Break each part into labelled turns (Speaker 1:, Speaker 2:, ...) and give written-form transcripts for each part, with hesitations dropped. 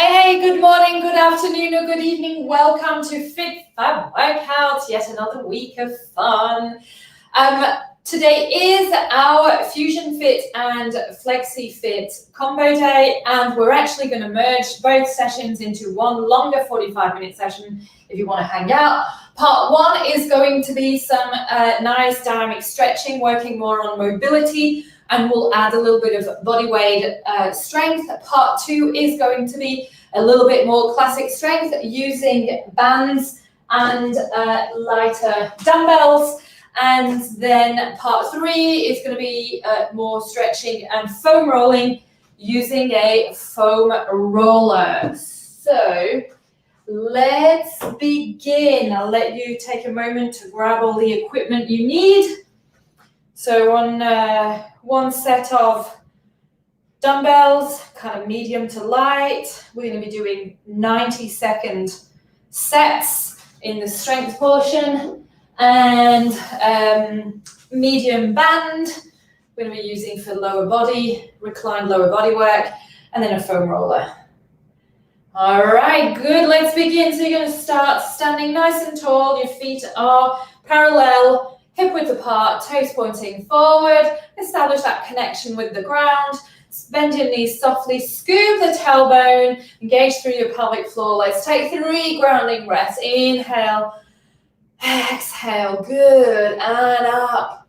Speaker 1: Hey, good morning, good afternoon, or good evening. Welcome to Fit Fab Workouts, yet another week of fun. Today is our Fusion Fit and Flexi Fit combo day, and we're actually going to merge both sessions into one longer 45-minute session if you want to hang out. Part one is going to be some nice dynamic stretching, working more on mobility, and we'll add a little bit of body weight strength. Part two is going to be a little bit more classic strength using bands and lighter dumbbells. And then part three is going to be more stretching and foam rolling using a foam roller. So let's begin. I'll let you take a moment to grab all the equipment you need. So on one set of dumbbells, kind of medium to light, we're going to be doing 90-second sets in the strength portion, and medium band we're going to be using for lower body, reclined lower body work, and then a foam roller. All right, good. Let's begin. So you're going to start standing nice and tall. Your feet are parallel, hip width apart, toes pointing forward. Establish that connection with the ground. Bend your knees softly, scoop the tailbone, engage through your pelvic floor. Let's take 3 grounding breaths. Inhale, exhale, good, and up,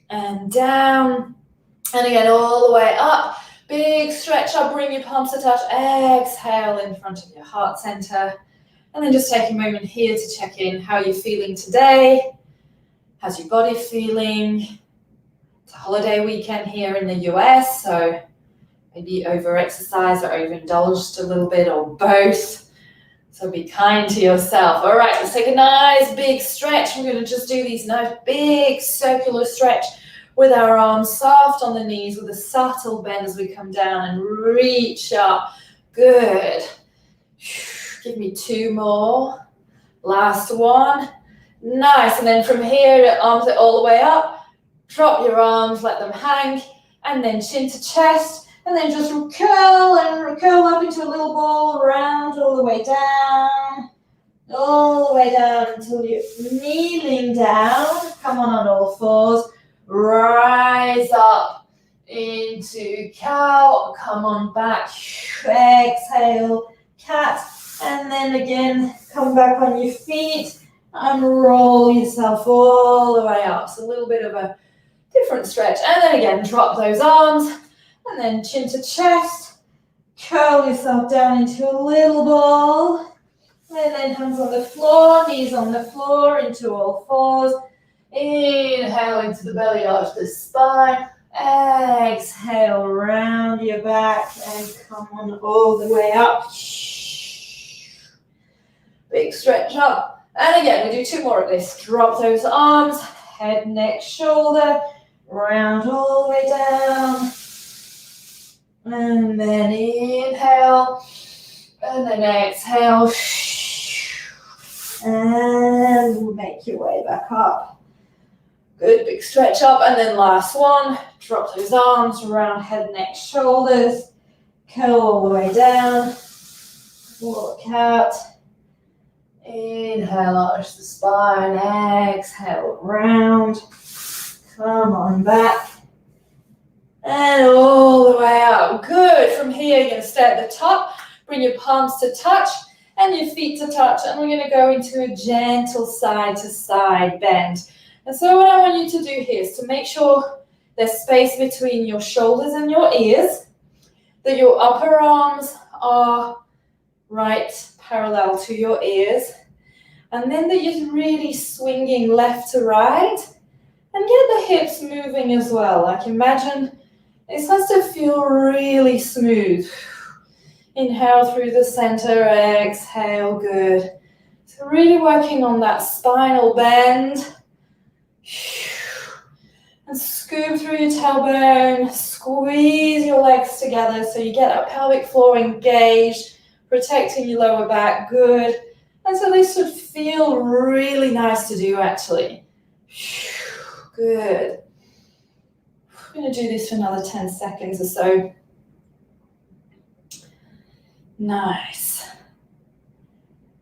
Speaker 1: and down, and again all the way up. Big stretch up, bring your palms to touch. Exhale in front of your heart center, and then just take a moment here to check in how you're feeling today. How's your body feeling? It's a holiday weekend here in the US, so maybe over-exercised or overindulged a little bit, or both. So be kind to yourself. All right, let's take a nice big stretch. We're going to just do these nice big circular stretch with our arms soft on the knees with a subtle bend as we come down and reach up. Good. Give me 2 more. Last one. Nice. And then from here, arms are all the way up. Drop your arms, let them hang, and then chin to chest, and then just curl up into a little ball, round all the way down until you're kneeling down. Come on all fours. Rise up into cow. Come on back. Exhale, cat, and then again, come back on your feet and roll yourself all the way up. So a little bit of a different stretch, and then again drop those arms, and then chin to chest, curl yourself down into a little ball, and then hands on the floor, knees on the floor into all fours. Inhale into the belly arch, the spine. Exhale, round your back and come on all the way up. Big stretch up, and again we do 2 more of this. Drop those arms, head, neck, shoulder, round all the way down, and then inhale, and then exhale, and make your way back up. Good, big stretch up, and then last one. Drop those arms around head, neck, shoulders, curl all the way down, walk out. Inhale, arch the spine, exhale, round. Come on back, and all the way up. Good. From here, you're going to stay at the top, bring your palms to touch, and your feet to touch, and we're going to go into a gentle side-to-side bend. And so what I want you to do here is to make sure there's space between your shoulders and your ears, that your upper arms are right parallel to your ears, and then that you're really swinging left to right, and get the hips moving as well. Like imagine it starts to feel really smooth. Inhale through the center, exhale, good. So really working on that spinal bend. And scoop through your tailbone, squeeze your legs together so you get that pelvic floor engaged, protecting your lower back, good. And so this should feel really nice to do actually. Good. We're going to do this for another 10 seconds or so. Nice.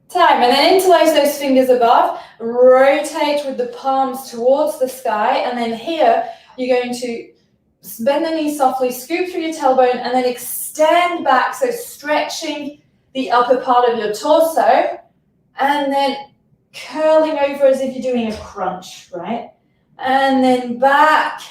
Speaker 1: Time, and then interlace those fingers above, rotate with the palms towards the sky, and then here you're going to bend the knee softly, scoop through your tailbone, and then extend back, so stretching the upper part of your torso, and then curling over as if you're doing a crunch, right? And then back,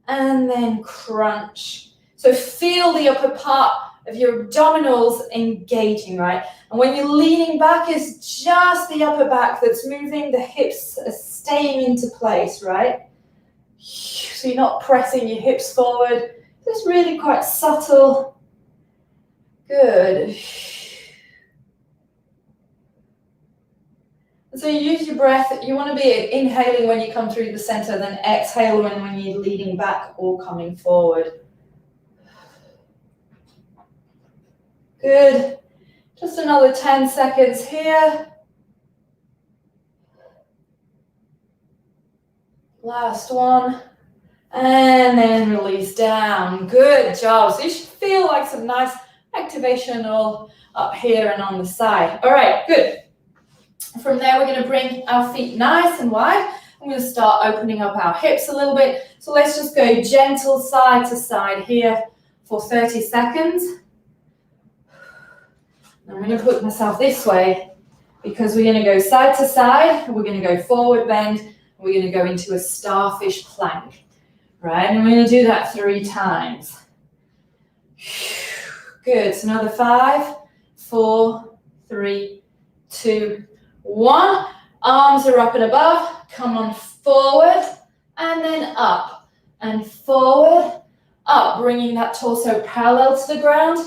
Speaker 1: and then crunch. So feel the upper part of your abdominals engaging, right? And when you're leaning back, it's just the upper back that's moving, the hips are staying into place, right? So you're not pressing your hips forward. It's really quite subtle. Good. So you use your breath. You want to be inhaling when you come through the center, then exhale when you're leaning back or coming forward. Good. Just another 10 seconds here. Last one. And then release down. Good job. So you should feel like some nice activation all up here and on the side. All right, good. From there, we're going to bring our feet nice and wide. I'm going to start opening up our hips a little bit. So let's just go gentle side to side here for 30 seconds. I'm going to put myself this way because we're going to go side to side. We're going to go forward bend. We're going to go into a starfish plank, right? And we're going to do that 3 times. Good. So another 5, 4, 3, 2, 1. Arms are up and above. Come on forward and then up and forward, up, bringing that torso parallel to the ground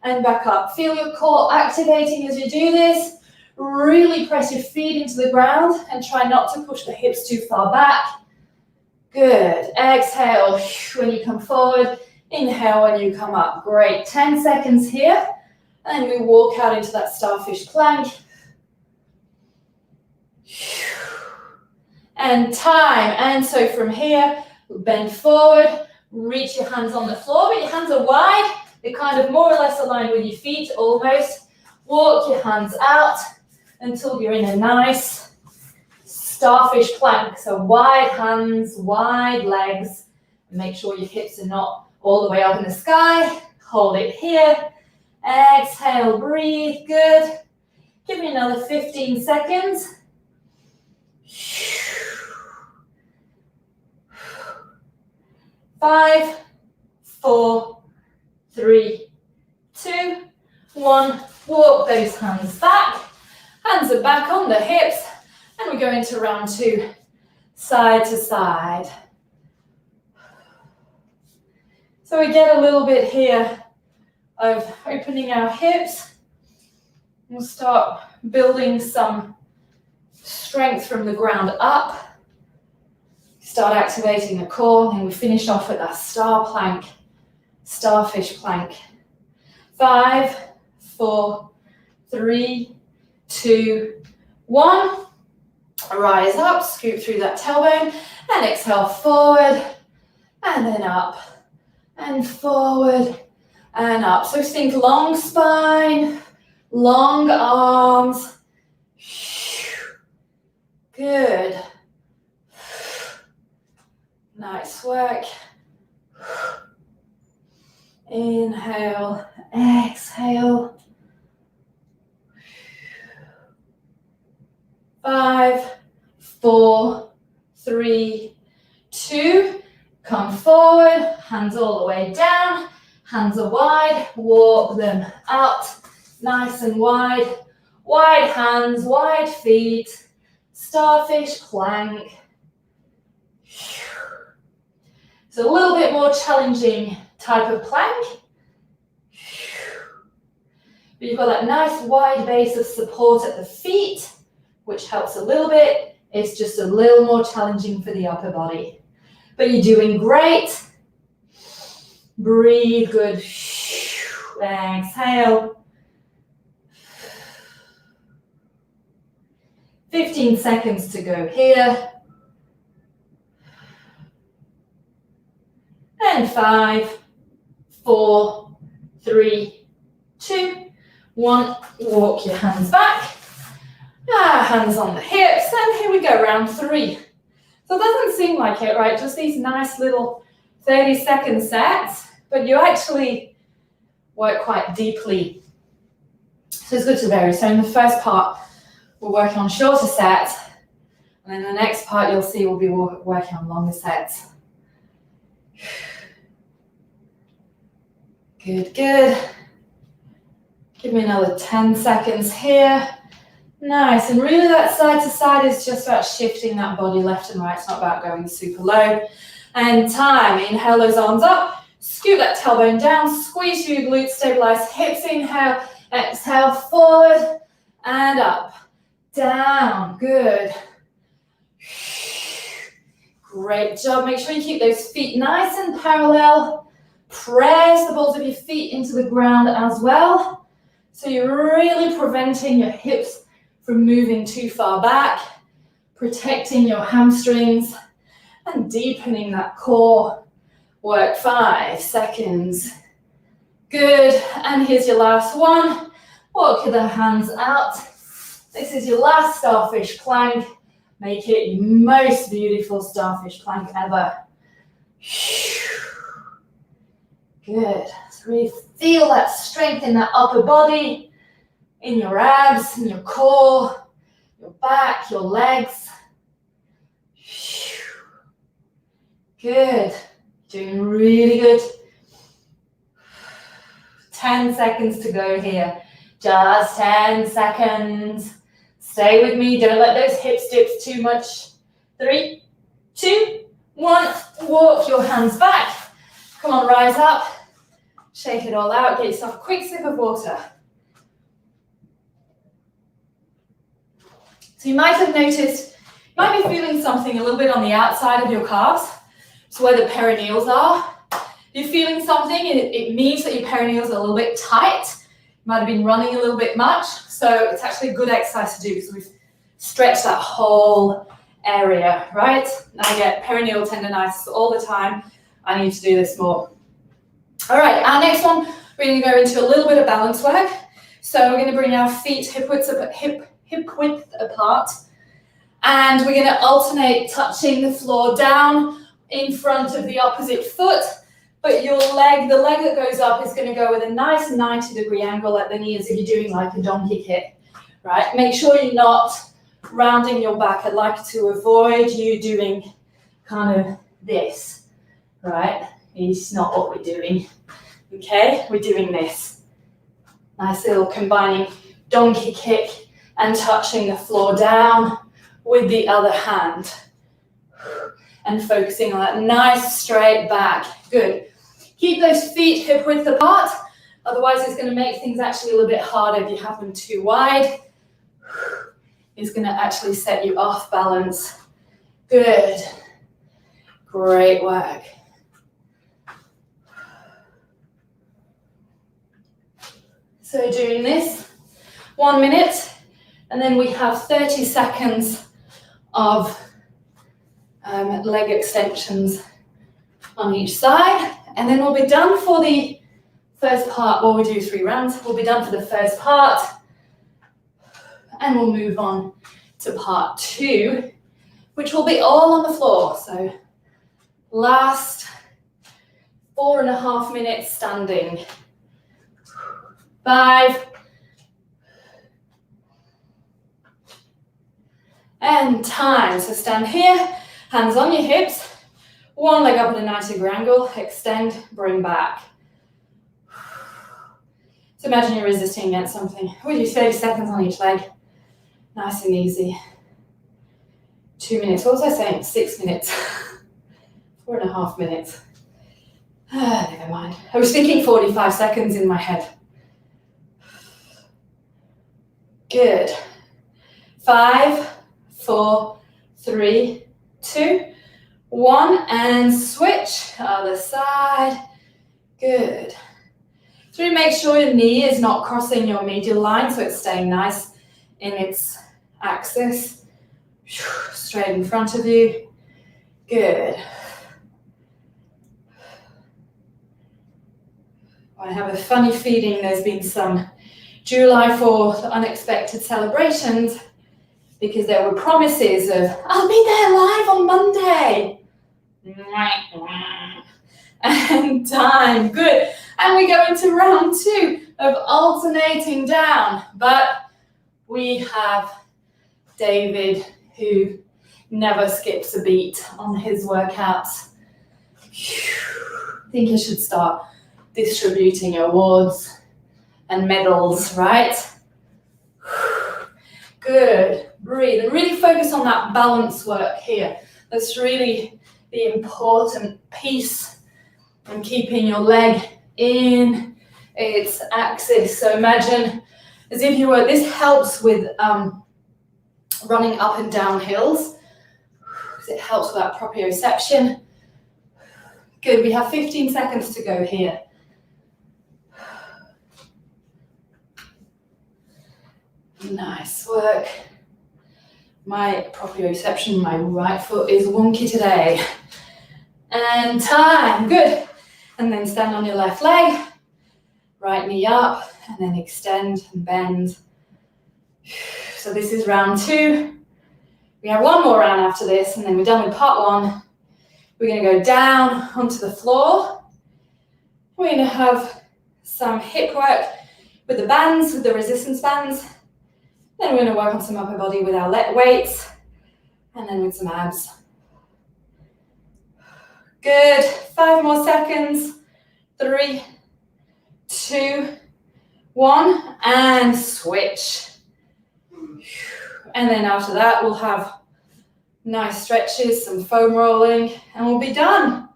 Speaker 1: and back up. Feel your core activating as you do this. Really press your feet into the ground and try not to push the hips too far back. Good. Exhale when you come forward. Inhale when you come up. Great. 10 seconds here. And we walk out into that starfish plank. And time. And so from here, bend forward, reach your hands on the floor, but your hands are wide. They're kind of more or less aligned with your feet, almost. Walk your hands out until you're in a nice starfish plank. So wide hands, wide legs. Make sure your hips are not all the way up in the sky. Hold it here. Exhale, breathe. Good. Give me another 15 seconds. 5, 4, 3, 2, 1. Walk those hands back. Hands are back on the hips. And we go into round 2, side to side. So we get a little bit here of opening our hips. We'll start building some strength from the ground up. Start activating the core, and we finish off with our star plank, starfish plank. 5, 4, 3, 2, 1. Rise up, scoop through that tailbone, and exhale forward, and then up, and forward, and up. So think long spine, long arms. Good. Nice work. Inhale, exhale. 5, 4, 3, 2. Come forward, hands all the way down. Hands are wide, walk them out. Nice and wide. Wide hands, wide feet. Starfish plank. It's a little bit more challenging type of plank. But you've got that nice wide base of support at the feet, which helps a little bit. It's just a little more challenging for the upper body. But you're doing great. Breathe good. Exhale. 15 seconds to go here. And 5, 4, 3, 2, 1, walk your hands back. Hands on the hips, and here we go, round 3. So it doesn't seem like it, right? Just these nice little 30-second sets, but you actually work quite deeply. So it's good to vary. So in the first part, we're working on shorter sets, and then the next part you'll see we'll be working on longer sets. Good, good. Give me another 10 seconds here. Nice, and really that side to side is just about shifting that body left and right. It's not about going super low. And time, inhale those arms up, scoot that tailbone down, squeeze through your glutes, stabilize hips, inhale, exhale, forward and up, down, good. Great job, make sure you keep those feet nice and parallel. Press the balls of your feet into the ground as well. So you're really preventing your hips from moving too far back, protecting your hamstrings and deepening that core work. 5 seconds. Good, and here's your last one. Walk the hands out. This is your last starfish plank. Make it your most beautiful starfish plank ever. Good, so really feel that strength in that upper body, in your abs, in your core, your back, your legs. Good, doing really good. 10 seconds to go here. Just 10 seconds. Stay with me, don't let those hips dip too much. 3, 2, 1, walk your hands back. Come on, rise up. Shake it all out, get yourself a quick sip of water. So you might have noticed, you might be feeling something a little bit on the outside of your calves. It's where the perineals are. If you're feeling something, it means that your perineals are a little bit tight. You might have been running a little bit much. So it's actually a good exercise to do because we've stretched that whole area, right? And I get perineal tendonitis all the time. I need to do this more. All right, our next one, we're going to go into a little bit of balance work. So we're going to bring our feet hip width apart. And we're going to alternate touching the floor down in front of the opposite foot. But your leg, the leg that goes up is going to go with a nice 90-degree angle at the knee as if you're doing like a donkey kick, right? Make sure you're not rounding your back. I'd like to avoid you doing kind of this, right? It's not what we're doing, okay? We're doing this. Nice little combining donkey kick and touching the floor down with the other hand. And focusing on that nice straight back. Good. Keep those feet hip width apart. Otherwise, it's going to make things actually a little bit harder if you have them too wide. It's going to actually set you off balance. Good. Great work. So doing this 1 minute, and then we have 30 seconds of leg extensions on each side, and then we'll be done for the first part. Well, we do 3 rounds. We'll be done for the first part, and we'll move on to part 2, which will be all on the floor. So last 4.5 minutes standing. 5. And time. So stand here, hands on your hips, one leg up at a 90-degree angle, extend, bring back. So imagine you're resisting against something. We do 30 seconds on each leg. Nice and easy. 2 minutes. What was I saying? 6 minutes. 4.5 minutes. Never mind. I was thinking 45 seconds in my head. Good. 5, 4, 3, 2, 1, and switch. Other side. Good. So make sure your knee is not crossing your medial line, so it's staying nice in its axis. Straight in front of you. Good. I have a funny feeling there's been some July 4th, unexpected celebrations, because there were promises of, I'll be there live on Monday. And time, good. And we go into round 2 of alternating down, but we have David who never skips a beat on his workouts. I think you should start distributing awards and medals, right? Good, breathe, and really focus on that balance work here. That's really the important piece, and keeping your leg in its axis. So imagine as if you were, this helps with running up and down hills, because it helps with that proprioception. Good, we have 15 seconds to go here. Nice work. My proprioception, my right foot is wonky today. And time, good. And then stand on your left leg, right knee up, and then extend and bend. So this is round 2. We have one more round after this, and then we're done with part 1. We're going to go down onto the floor. We're going to have some hip work with the bands, with the resistance bands. Then we're going to work on some upper body with our weights, and then with some abs. Good, 5 more seconds. 3, 2, 1, and switch. And then after that, we'll have nice stretches, some foam rolling, and we'll be done.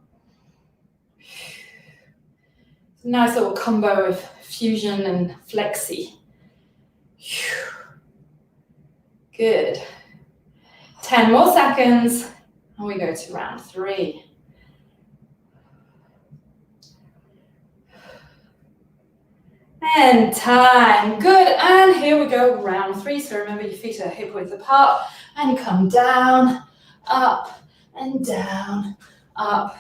Speaker 1: Nice little combo of fusion and flexi. Good. 10 more seconds, and we go to round 3. And time, good, and here we go, round 3. So remember your feet are hip width apart, and come down, up, and down, up,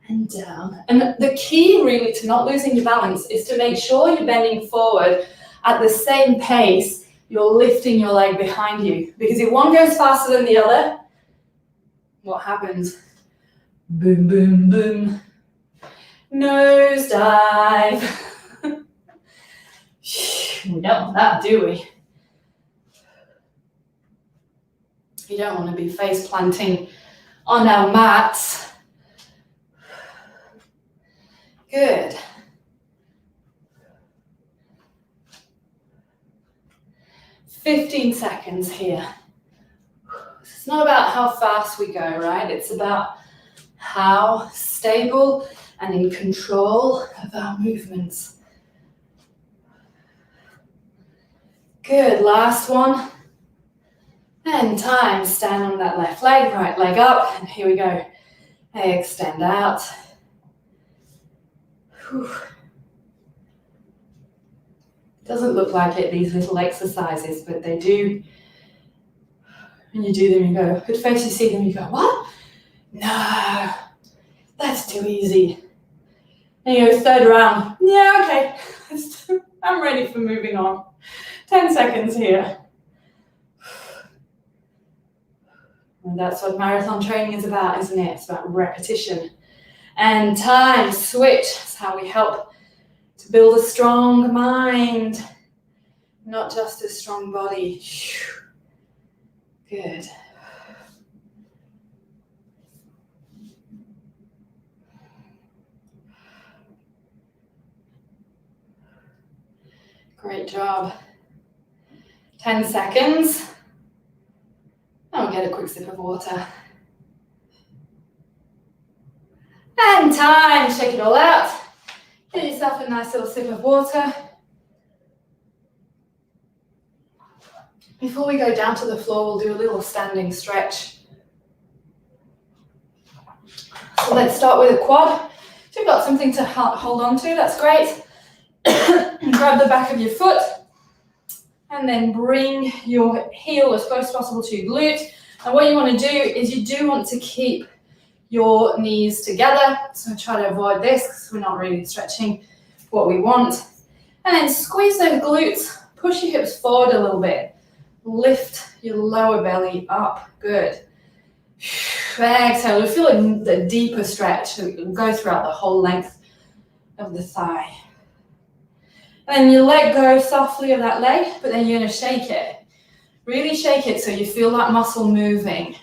Speaker 1: and down. And the key really to not losing your balance is to make sure you're bending forward at the same pace you're lifting your leg behind you. Because if one goes faster than the other, what happens? Boom, boom, boom. Nose dive. We don't want that, do we? You don't want to be face planting on our mats. Good. "15 seconds here. It's not about how fast we go, right? It's about how stable and in control of our movements. Good, last one. And time, stand on that left leg, right leg up, and here we go. Extend out. Whew. Doesn't look like it, these little exercises, but they do. When you do them, you go, good face, you see them, you go, what? No, that's too easy. And you go, 3rd round, yeah, okay, I'm ready for moving on. 10 seconds here. And that's what marathon training is about, isn't it? It's about repetition. And time, switch. That's how we help to build a strong mind, not just a strong body. Good. Great job. 10 seconds. And we'll get a quick sip of water. And time, shake it all out. Get yourself a nice little sip of water. Before we go down to the floor, we'll do a little standing stretch. So let's start with a quad. If you've got something to hold on to, that's great. Grab the back of your foot and then bring your heel as close as possible to your glute. And what you want to do is you do want to keep your knees together. So try to avoid this because we're not really stretching what we want. And then squeeze those glutes Push your hips forward a little bit. Lift your lower belly up. Good. Exhale. Feel a deeper stretch. So it will go throughout the whole length of the thigh. And then you let go softly of that leg, but then you're going to shake it. Really shake it so you feel that muscle moving.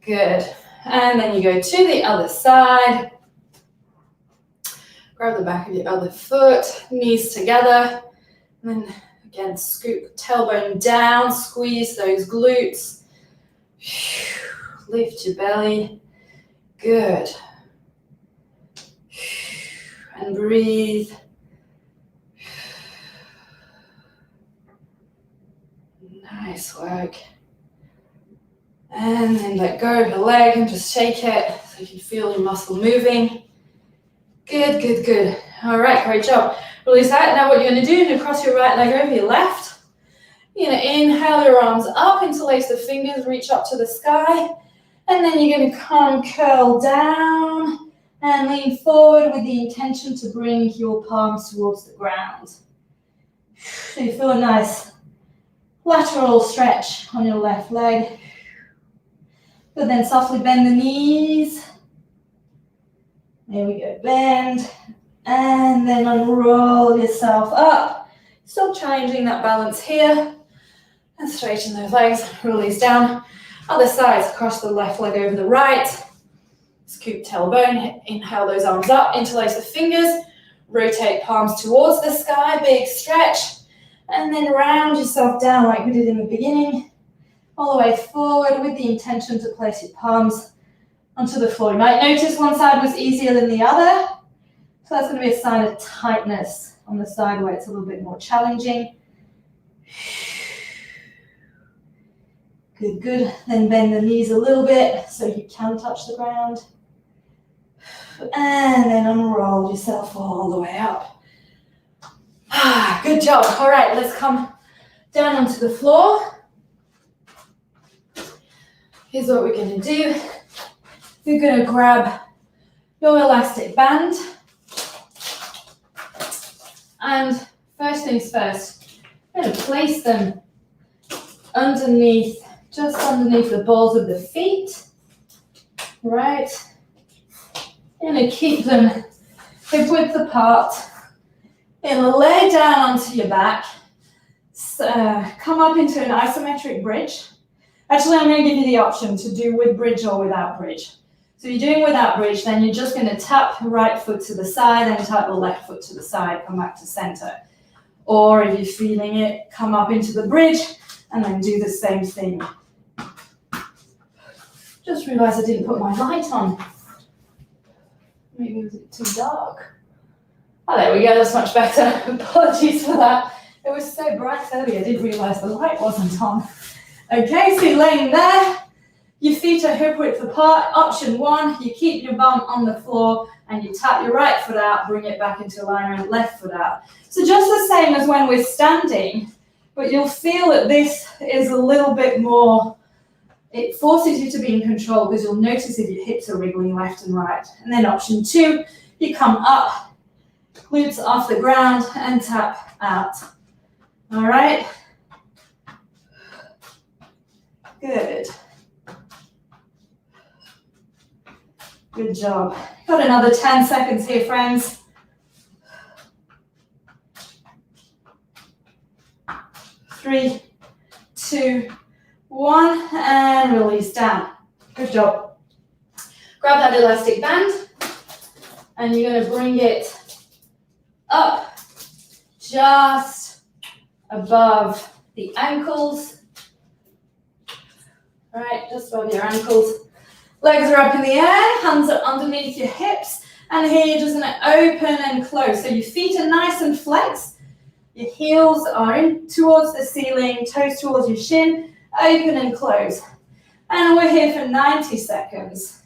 Speaker 1: Good. And then you go to the other side. Grab the back of your other foot, knees together. And then again, scoop tailbone down, squeeze those glutes. Lift your belly. Good. And breathe. Nice work. And then let go of your leg and just shake it so you can feel your muscle moving. Good, good, good. All right, great job. Release that. Now what you're going to do is cross your right leg over your left. You're going to inhale your arms up, interlace the fingers, reach up to the sky. And then you're going to come curl down and lean forward with the intention to bring your palms towards the ground. So you feel a nice lateral stretch on your left leg. But then softly bend the knees. There we go, bend. And then unroll yourself up. Still changing that balance here. And straighten those legs, release down. Other side, cross the left leg over the right. Scoop tailbone, inhale those arms up, interlace the fingers. Rotate palms towards the sky, big stretch. And then round yourself down like we did in the beginning. All the way forward with the intention to place your palms onto the floor. You might notice one side was easier than the other. So that's going to be a sign of tightness on the side where it's a little bit more challenging. Good, good. Then bend the knees a little bit so you can touch the ground. And then unroll yourself all the way up. Good job. All right, let's come down onto the floor. Here's what we're going to do. You're going to grab your elastic band. And first things first, I'm going to place them underneath, just underneath the balls of the feet. Right. I'm going to keep them hip width apart. You're going to lay down onto your back. Come up into an isometric bridge. Actually, I'm going to give you the option to do with bridge or without bridge. So if you're doing without bridge, then you're just going to tap the right foot to the side and tap the left foot to the side, come back to center. Or if you're feeling it, come up into the bridge and then do the same thing. Just realized I didn't put my light on. Maybe it was too dark. Oh, there we go, that's much better. Apologies for that. It was so bright earlier, I didn't realize the light wasn't on. Okay, so you're laying there. Your feet are hip width apart. Option one, you keep your bum on the floor and you tap your right foot out, bring it back into alignment, left foot out. So just the same as when we're standing, but you'll feel that this is a little bit more, it forces you to be in control because you'll notice if your hips are wriggling left and right. And then option two, you come up, glutes off the ground and tap out. All right. Good. Good job. Got another 10 seconds here, friends. 3, 2, 1, and release down. Good job. Grab that elastic band, and you're going to bring it up just above the ankles. All right, just above your ankles. Legs are up in the air, hands are underneath your hips, and here you're just going to open and close. So your feet are nice and flexed. Your heels are in towards the ceiling, toes towards your shin, open and close. And we're here for 90 seconds.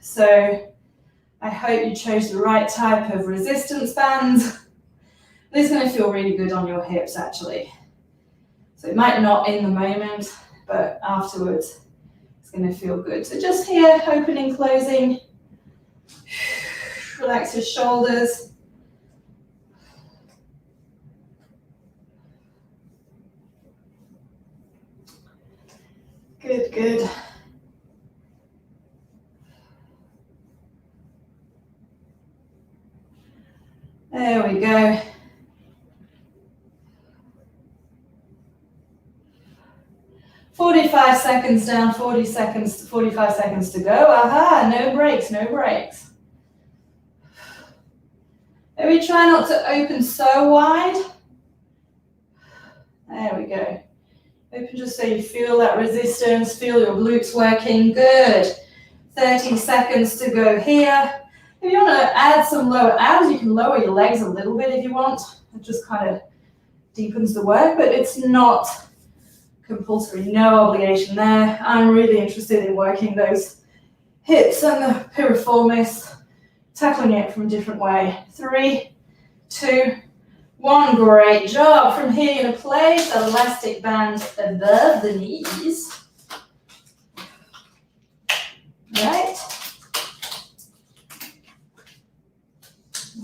Speaker 1: So I hope you chose the right type of resistance band. This is going to feel really good on your hips, actually. So it might not in the moment, but afterwards it's going to feel good. So just here, opening, closing. Relax your shoulders. Good, good. There we go. "45 seconds down, 40 seconds, 45 seconds to go." Aha, no breaks, no breaks. Maybe try not to open so wide. There we go. Open just so you feel that resistance, feel your glutes working. Good. 30 seconds to go here. If you want to add some lower abs, you can lower your legs a little bit if you want. It just kind of deepens the work, but it's not compulsory, no obligation there. I'm really interested in working those hips and the piriformis, tackling it from a different way. 3, 2, 1, great job. From here, you're going to place an elastic band above the knees. Right.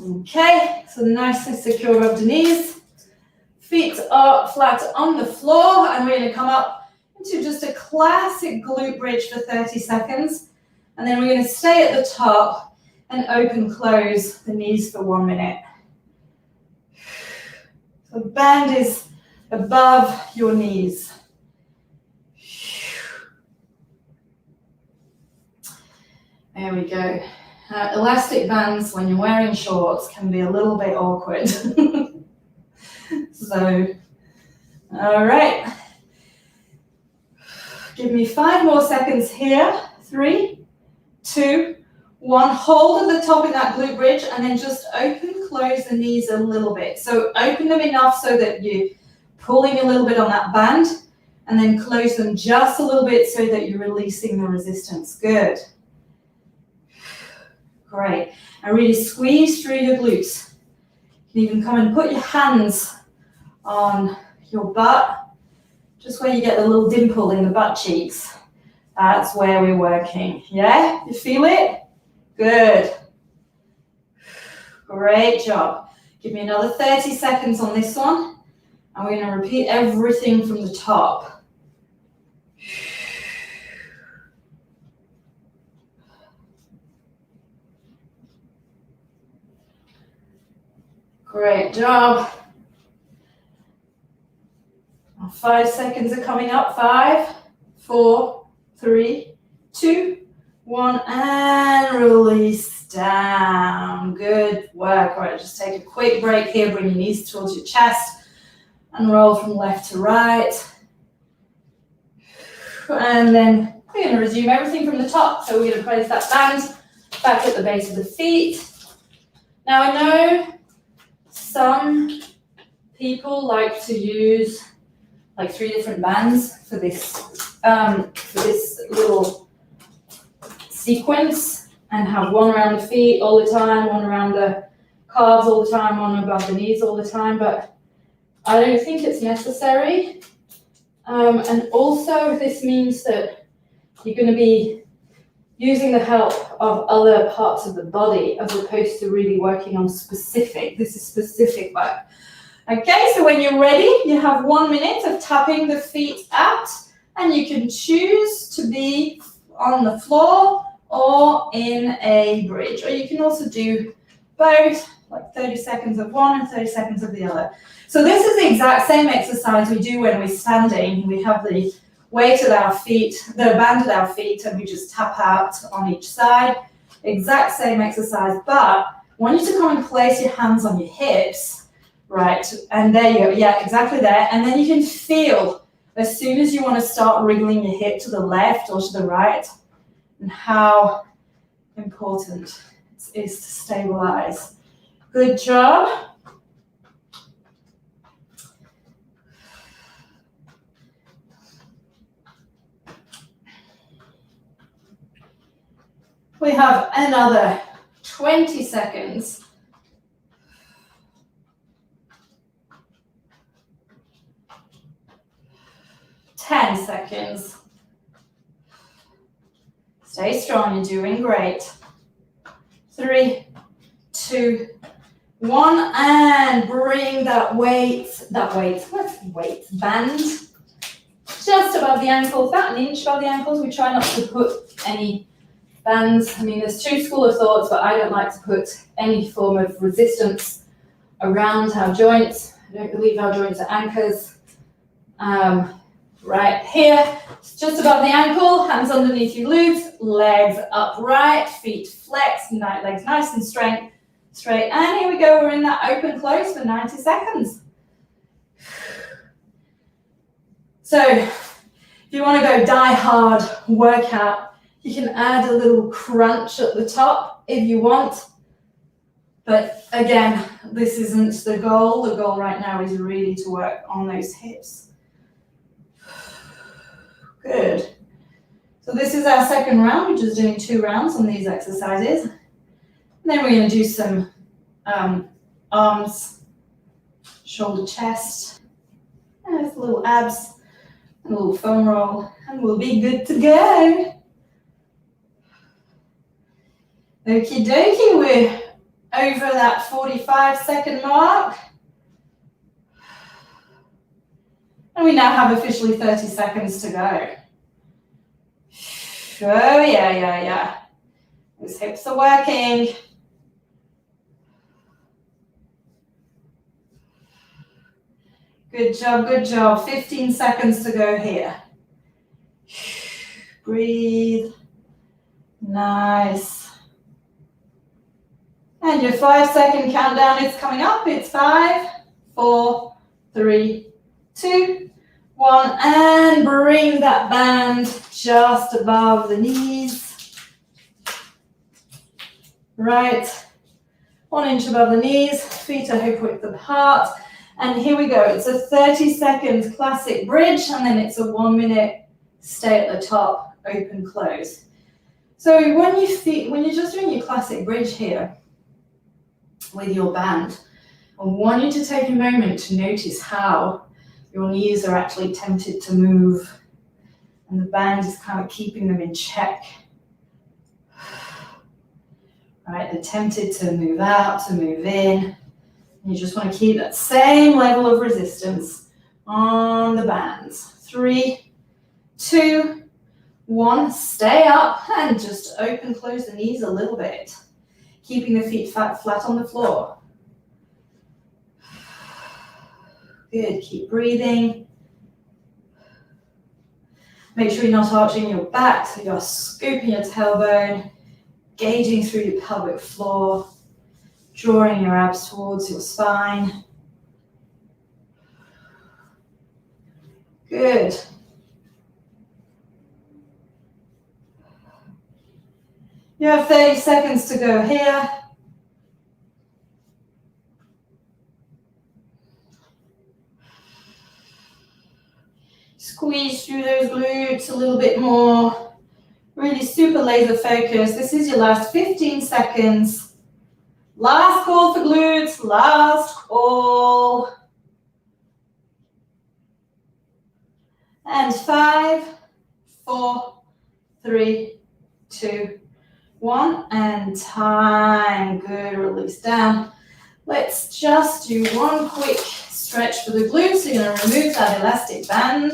Speaker 1: Okay, so nicely secure above the knees. Feet are flat on the floor, and we're going to come up into just a classic glute bridge for 30 seconds. And then we're going to stay at the top and open, close the knees for 1 minute. So the band is above your knees. There we go. Elastic bands, when you're wearing shorts, can be a little bit awkward. So, all right. Give me 5 more seconds here. 3, 2, 1. Hold at the top in that glute bridge, and then just open, close the knees a little bit. So open them enough so that you're pulling a little bit on that band, and then close them just a little bit so that you're releasing the resistance. Good. Great. And really squeeze through your glutes. You can even come and put your hands on your butt, just where you get the little dimple in the butt cheeks. That's where we're working. Yeah? You feel it? Good. Great job. Give me another 30 seconds on this one. And we're going to repeat everything from the top. Great job. 5 seconds are coming up. 5, 4, 3, 2, 1, and release down. Good work. All right, just take a quick break here. Bring your knees towards your chest and roll from left to right. And then we're going to resume everything from the top. So we're going to place that band back at the base of the feet. Now I know some people like to use like 3 different bands for this little sequence, and have one around the feet all the time, one around the calves all the time, one above the knees all the time, but I don't think it's necessary. And also this means that you're going to be using the help of other parts of the body as opposed to really working on specific. This is specific work. Okay, so when you're ready, you have 1 minute of tapping the feet out, and you can choose to be on the floor or in a bridge, or you can also do both, like 30 seconds of one and 30 seconds of the other. So this is the exact same exercise we do when we're standing. We have the weight at our feet, the band at our feet, and we just tap out on each side. Exact same exercise, but I want you to come and place your hands on your hips, right? And there you go, yeah, exactly there. And then you can feel as soon as you want to start wriggling your hip to the left or to the right, and how important it is to stabilize. Good job. We have another 20 seconds. Ten seconds. Stay strong, you're doing great. 3, 2, 1, and bring that weight, band just above the ankles, about an inch above the ankles. We try not to put any bands. I mean, there's two schools of thoughts, but I don't like to put any form of resistance around our joints. I don't believe our joints are anchors. Right here, just above the ankle, hands underneath your glutes, legs upright, feet flex, legs nice and straight. And here we go, we're in that open close for 90 seconds. So if you want to go die hard workout, you can add a little crunch at the top if you want. But again, this isn't the goal. The goal right now is really to work on those hips. Good. So this is our second round. We're just doing 2 rounds on these exercises. And then we're going to do some arms, shoulder, chest, and a little abs, and a little foam roll, and we'll be good to go. Okie dokie, we're over that 45-second mark. And we now have officially 30 seconds to go. Oh, yeah. Those hips are working. Good job. 15 seconds to go here. Breathe. Nice. And your 5-second countdown is coming up. It's 5, 4, 3, 2, 1, and bring that band just above the knees. Right, 1 inch above the knees, feet are hip width apart. And here we go, it's a 30-second classic bridge, and then it's a 1 minute stay at the top, open, close. So when you're just doing your classic bridge here with your band, I want you to take a moment to notice how your knees are actually tempted to move, and the band is kind of keeping them in check. Right, they're tempted to move out, to move in. And you just want to keep that same level of resistance on the bands. 3, 2, 1, stay up and just open, close the knees a little bit, keeping the feet flat on the floor. Good, keep breathing. Make sure you're not arching your back, so you're scooping your tailbone, gauging through your pelvic floor, drawing your abs towards your spine. Good. You have 30 seconds to go here. Squeeze through those glutes a little bit more. Really super laser focus. This is your last 15 seconds. Last call for glutes, last call. And 5, 4, 3, 2, 1, and time. Good, release down. Let's just do one quick stretch for the glutes. So you're going to remove that elastic band.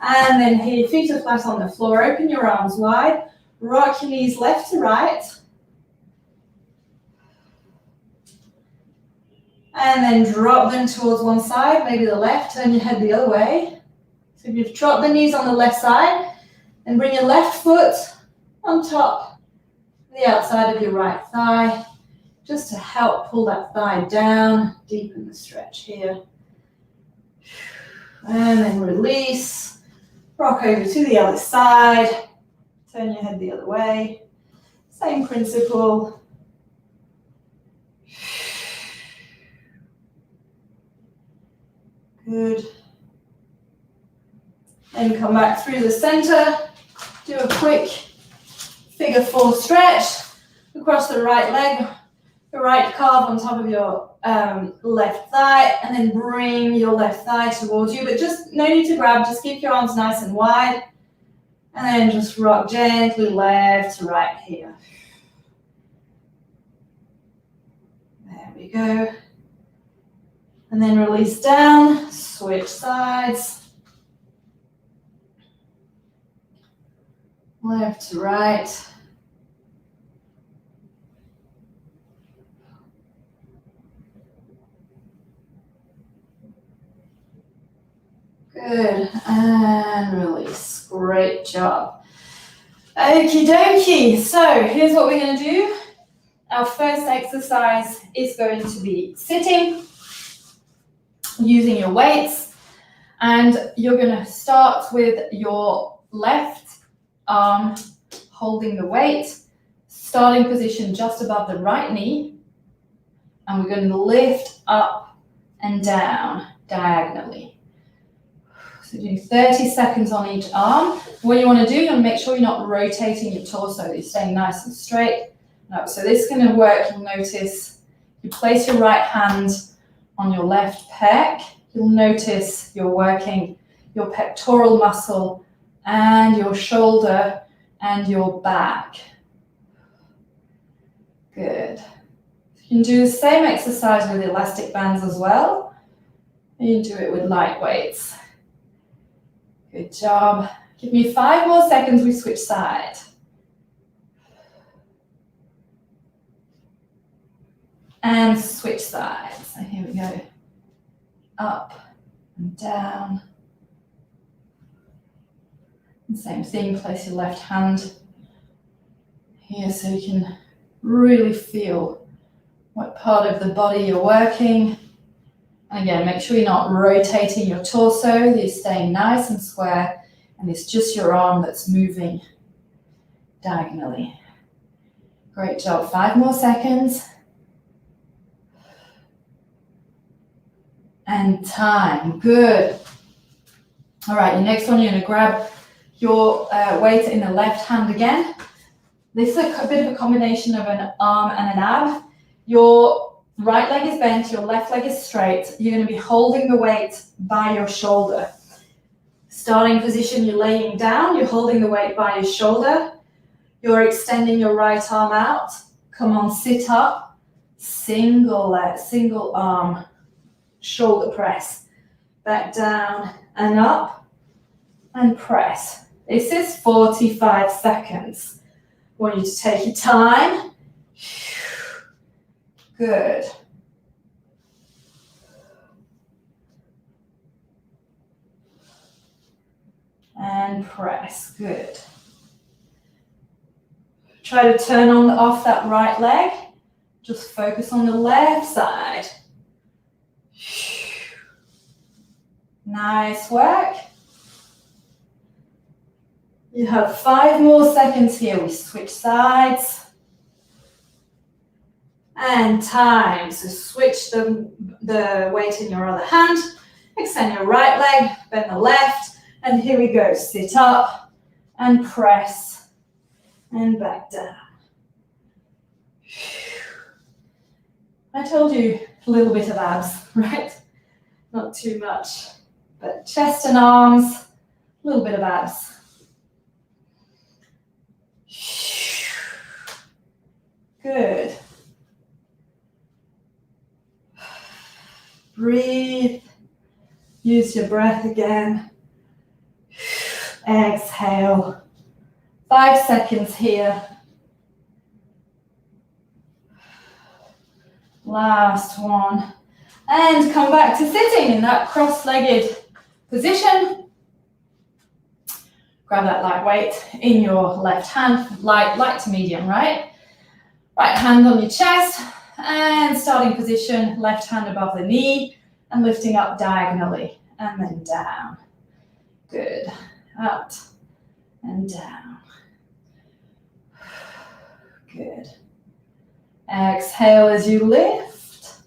Speaker 1: And then here, your feet are flat on the floor. Open your arms wide. Rock your knees left to right. And then drop them towards one side, maybe the left. Turn your head the other way. So if you've dropped the knees on the left side, then bring your left foot on top of the outside of your right thigh, just to help pull that thigh down, deepen the stretch here. And then release. Rock over to the other side. Turn your head the other way. Same principle. Good. Then come back through the center. Do a quick figure 4 stretch across the right leg, the right calf on top of your left thigh, and then bring your left thigh towards you, but just no need to grab, just keep your arms nice and wide, and then just rock gently left to right here. There we go. And then release down, switch sides. Left to right. Good, and release. Great job. Okie dokie. So here's what we're going to do. Our first exercise is going to be sitting, using your weights, and you're going to start with your left arm holding the weight, starting position just above the right knee, and we're going to lift up and down diagonally. So do 30 seconds on each arm. What you want to do, you want to make sure you're not rotating your torso, you're staying nice and straight. No, so this is going to work. You'll notice you place your right hand on your left pec. You'll notice you're working your pectoral muscle and your shoulder and your back. Good. You can do the same exercise with elastic bands as well. You can do it with light weights. Good job. Give me 5 more seconds, we switch side. And switch sides. So here we go. Up and down. And same thing, place your left hand here so you can really feel what part of the body you're working. And again, make sure you're not rotating your torso, you're staying nice and square, and it's just your arm that's moving diagonally. Great job. 5 more seconds. And time. Good. All right, your next one, you're going to grab your weight in the left hand again. This is a bit of a combination of an arm and an ab. Your right leg is bent, your left leg is straight. You're going to be holding the weight by your shoulder. Starting position, you're laying down, you're holding the weight by your shoulder. You're extending your right arm out. Come on, sit up. Single leg, single arm, shoulder press. Back down and up and press. This is 45 seconds. I want you to take your time. Good. And press. Good. Try to turn on off that right leg. Just focus on the left side. Nice work. You have 5 more seconds here. We switch sides. And time. So switch the weight in your other hand. Extend your right leg, bend the left. And here we go. Sit up and press. And back down. I told you a little bit of abs, right? Not too much. But chest and arms, a little bit of abs. Good. Breathe. Use your breath again. Exhale. 5 seconds here. Last one. And come back to sitting in that cross-legged position. Grab that light weight in your left hand, light to medium, right? Right hand on your chest, and starting position, left hand above the knee, and lifting up diagonally, and then down. Good. Out and down. Good. Exhale as you lift.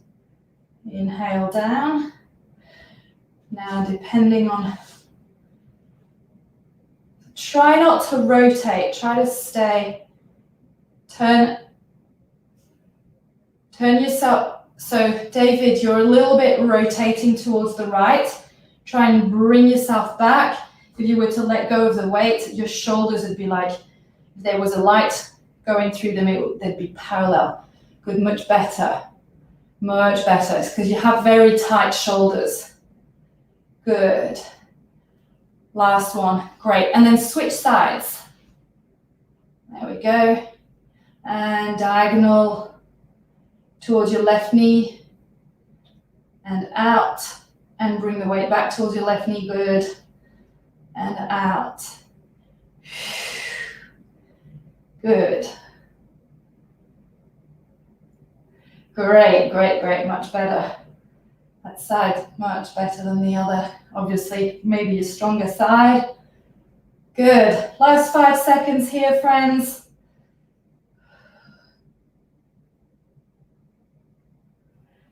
Speaker 1: Inhale down. Now, depending on, try not to rotate, try to stay, turn yourself. So David, you're a little bit rotating towards the right. Try and bring yourself back. If you were to let go of the weight, your shoulders would be like, if there was a light going through them, they'd be parallel. Good, much better. Much better. It's because you have very tight shoulders. Good. Last one. Great. And then switch sides. There we go. And diagonal towards your left knee and out. And bring the weight back towards your left knee, good. And out. Good. Great, great, great, much better. That side, much better than the other. Obviously, maybe your stronger side. Good. Last 5 seconds here, friends.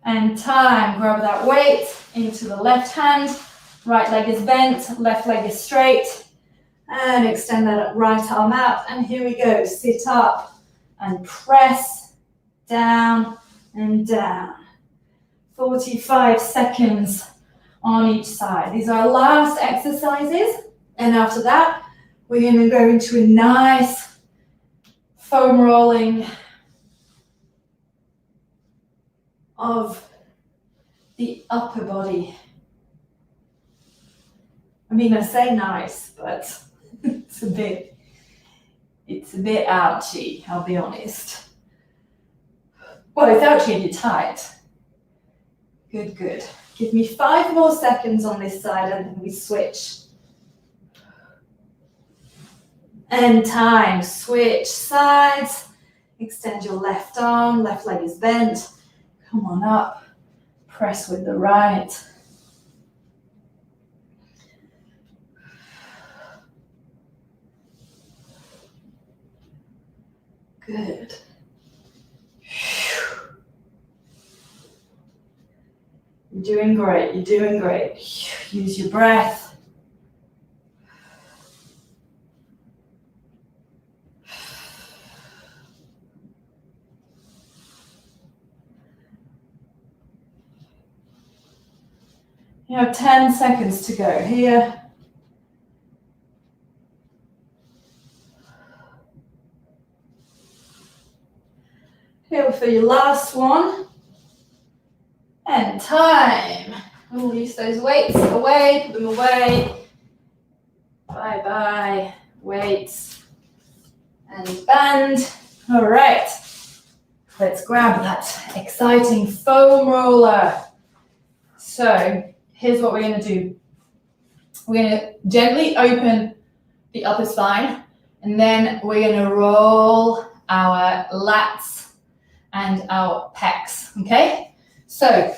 Speaker 1: And time. Grab that weight into the left hand. Right leg is bent, left leg is straight. And extend that right arm out. And here we go. Sit up and press down and down. 45 seconds on each side. These are our last exercises. And after that, we're going to go into a nice foam rolling of the upper body. I mean, I say nice, but it's a bit ouchy, I'll be honest. Well, it's ouchy if you're tight. Good, good. Give me 5 more seconds on this side and then we switch. And time, switch sides. Extend your left arm, left leg is bent. Come on up, press with the right. Good. You're doing great, you're doing great. Use your breath. You have 10 seconds to go here. Here for your last one. And time. We'll release those weights away, put them away. Bye-bye, weights and band. All right, let's grab that exciting foam roller. So here's what we're going to do. We're going to gently open the upper spine, and then we're going to roll our lats and our pecs, okay? So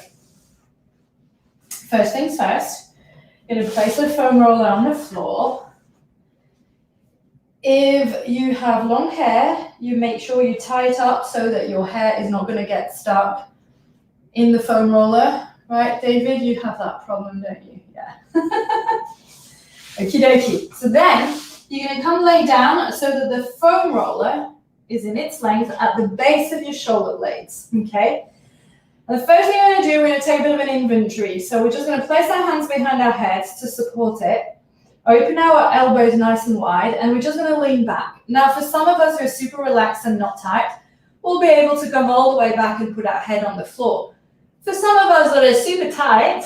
Speaker 1: first things first, you're going to place the foam roller on the floor. If you have long hair, you make sure you tie it up so that your hair is not going to get stuck in the foam roller. Right, David, you have that problem, don't you? Yeah. Okie dokie. So then you're going to come lay down so that the foam roller is in its length at the base of your shoulder blades, okay? And the first thing we're going to do, we're going to take a bit of an inventory. So we're just going to place our hands behind our heads to support it. Open our elbows nice and wide, and we're just going to lean back. Now, for some of us who are super relaxed and not tight, we'll be able to come all the way back and put our head on the floor. For some of us that are super tight,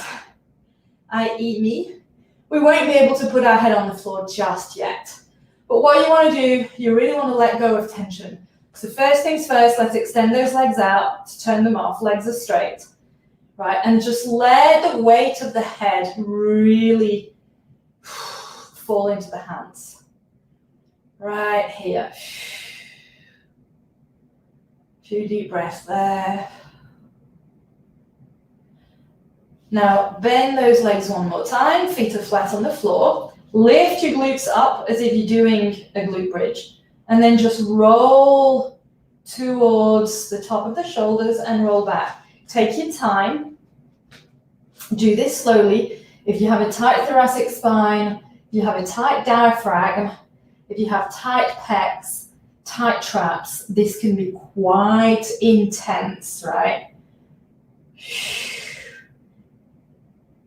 Speaker 1: i.e. me, we won't be able to put our head on the floor just yet. But what you want to do, you really want to let go of tension. So first things first, let's extend those legs out to turn them off. Legs are straight, right? And just let the weight of the head really fall into the hands. Right here. Few deep breaths there. Now, bend those legs one more time. Feet are flat on the floor. Lift your glutes up as if you're doing a glute bridge. And then just roll towards the top of the shoulders and roll back. Take your time. Do this slowly. If you have a tight thoracic spine, if you have a tight diaphragm, if you have tight pecs, tight traps, this can be quite intense, right?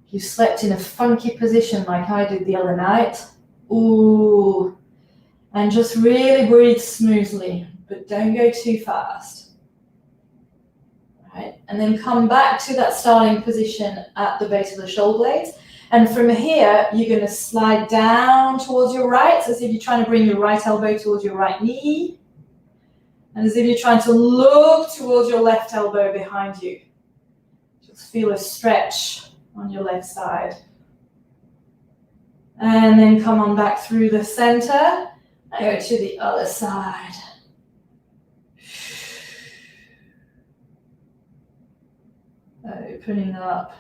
Speaker 1: You slept in a funky position like I did the other night. Ooh. And just really breathe smoothly, but don't go too fast. Right? And then come back to that starting position at the base of the shoulder blades. And from here, you're going to slide down towards your right, as if you're trying to bring your right elbow towards your right knee. And as if you're trying to look towards your left elbow behind you. Just feel a stretch on your left side. And then come on back through the center. And go to the other side. Opening up.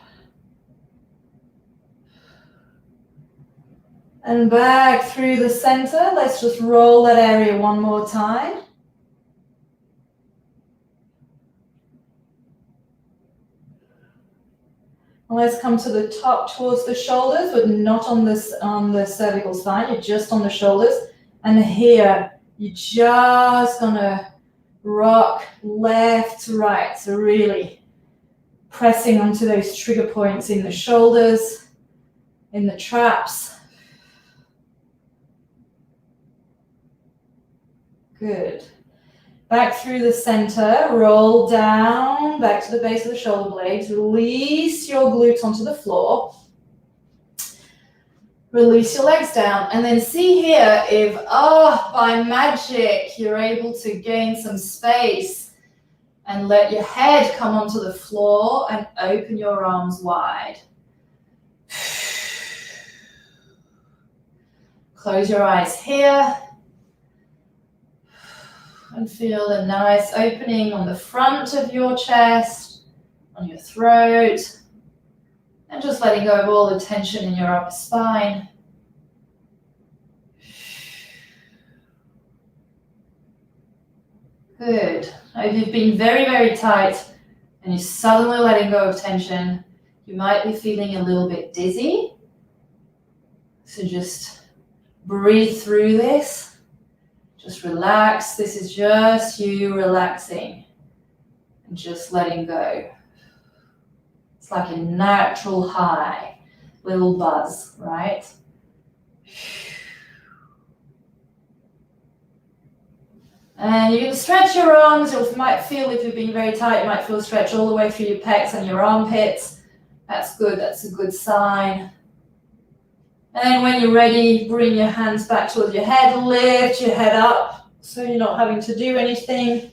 Speaker 1: And back through the center. Let's just roll that area one more time. And let's come to the top towards the shoulders, but not on the cervical spine. You're just on the shoulders. And here, you're just gonna rock left to right. So really pressing onto those trigger points in the shoulders, in the traps. Good. Back through the center, roll down, back to the base of the shoulder blades. Release your glutes onto the floor. Release your legs down. And then see here if, by magic, you're able to gain some space and let your head come onto the floor and open your arms wide. Close your eyes here. And feel a nice opening on the front of your chest, on your throat, and just letting go of all the tension in your upper spine. Good. If you've been very, very tight and you're suddenly letting go of tension, you might be feeling a little bit dizzy. So just breathe through this. Just relax. This is just you relaxing and just letting go. It's like a natural high, little buzz, right? And you can stretch your arms. You might feel, if you've been very tight, you might feel a stretch all the way through your pecs and your armpits. That's good. That's a good sign. And when you're ready, bring your hands back towards your head, lift your head up so you're not having to do anything.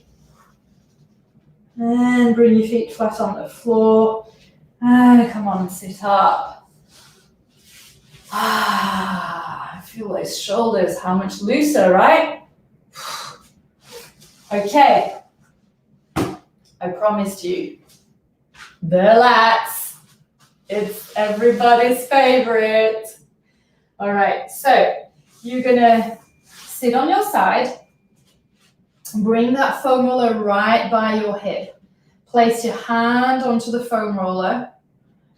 Speaker 1: And bring your feet flat on the floor. And come on and sit up. Feel those shoulders, how much looser, right? Okay. I promised you. The lats. It's everybody's favorite. All right, so you're gonna sit on your side, bring that foam roller right by your hip. Place your hand onto the foam roller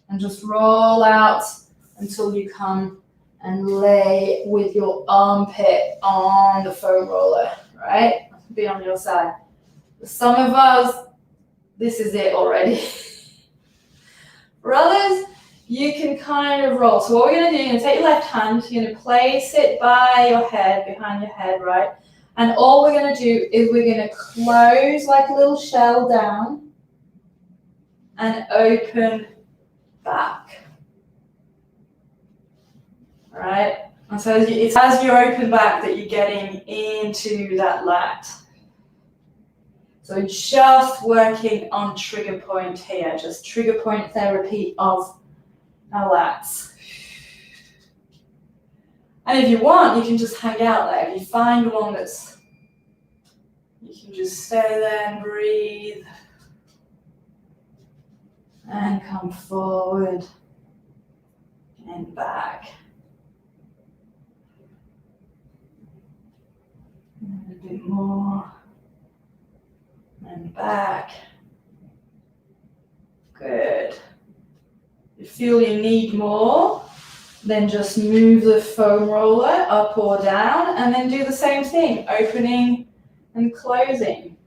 Speaker 1: and just roll out until you come and lay with your armpit on the foam roller, right? Be on your side. For some of us, this is it already. For others, you can kind of roll. So what we're going to do, you're going to take your left hand, you're going to place it by your head, behind your head, right? And all we're going to do is we're going to close like a little shell down and open back. All right? And so it's as you open back that you're getting into that lat. So just working on trigger point here, just trigger point therapy of our lats. And if you want, you can just hang out there. If you find one that's, you can just stay there and breathe. And come forward and back. And a bit more. And back. Good. If you feel you need more, then just move the foam roller up or down and then do the same thing, opening and closing.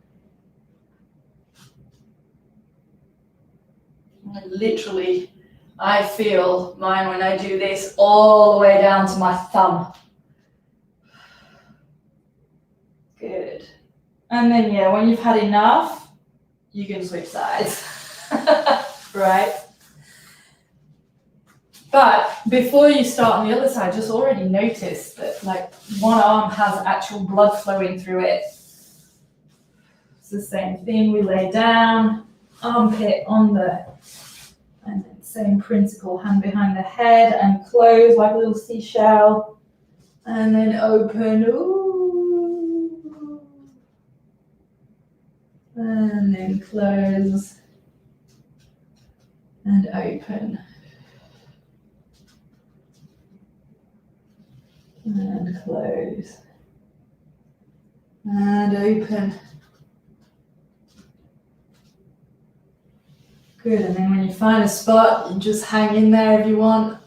Speaker 1: And literally, I feel mine when I do this all the way down to my thumb. Good. And then, yeah, when you've had enough, you can switch sides, right? But before you start on the other side, just already notice that like one arm has actual blood flowing through it. the same thing. We lay down, armpit on the, and then same principle, hand behind the head and close like a little seashell. And then open, ooh. And then close and open. And close. And open. Good, and then when you find a spot, you just hang in there if you want.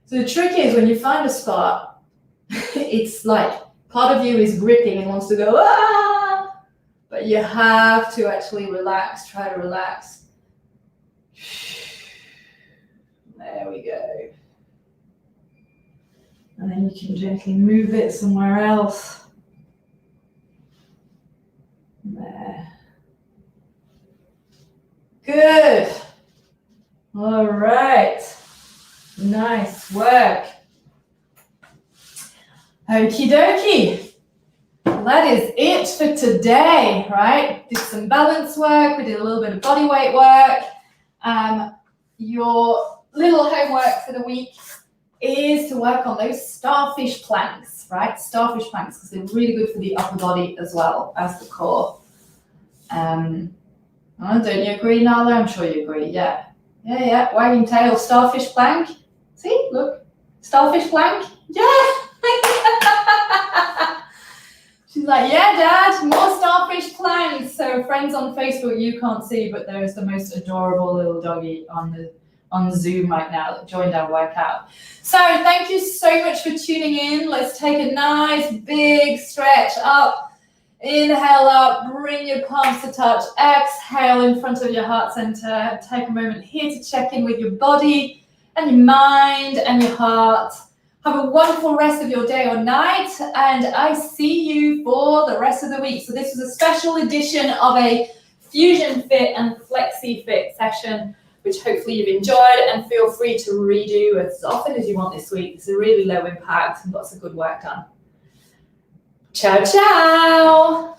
Speaker 1: So the trick is when you find a spot, it's like part of you is gripping and wants to go, ah! But you have to actually relax, try to relax. There we go. And then you can gently move it somewhere else. There. Good. All right. Nice work. Okie dokie. That is it for today, right? Did some balance work. We did a little bit of body weight work. Your little homework for the week is to work on those starfish planks, right? Starfish planks, because they're really good for the upper body as well as the core. Don't you agree, Nala? I'm sure you agree. Yeah. Wagging tail, starfish plank. See, look, starfish plank. Yeah. She's like, yeah, Dad, more starfish planks. So friends on Facebook, you can't see, but there's the most adorable little doggy on Zoom right now that joined our workout. So thank you so much for tuning in. Let's take a nice big stretch up. Inhale up, bring your palms to touch. Exhale in front of your heart center. Take a moment here to check in with your body and your mind and your heart. Have a wonderful rest of your day or night, and I see you for the rest of the week. So this was a special edition of a Fusion Fit and Flexi Fit session, which hopefully you've enjoyed, and feel free to redo as often as you want this week. It's a really low impact and lots of good work done. Ciao, ciao.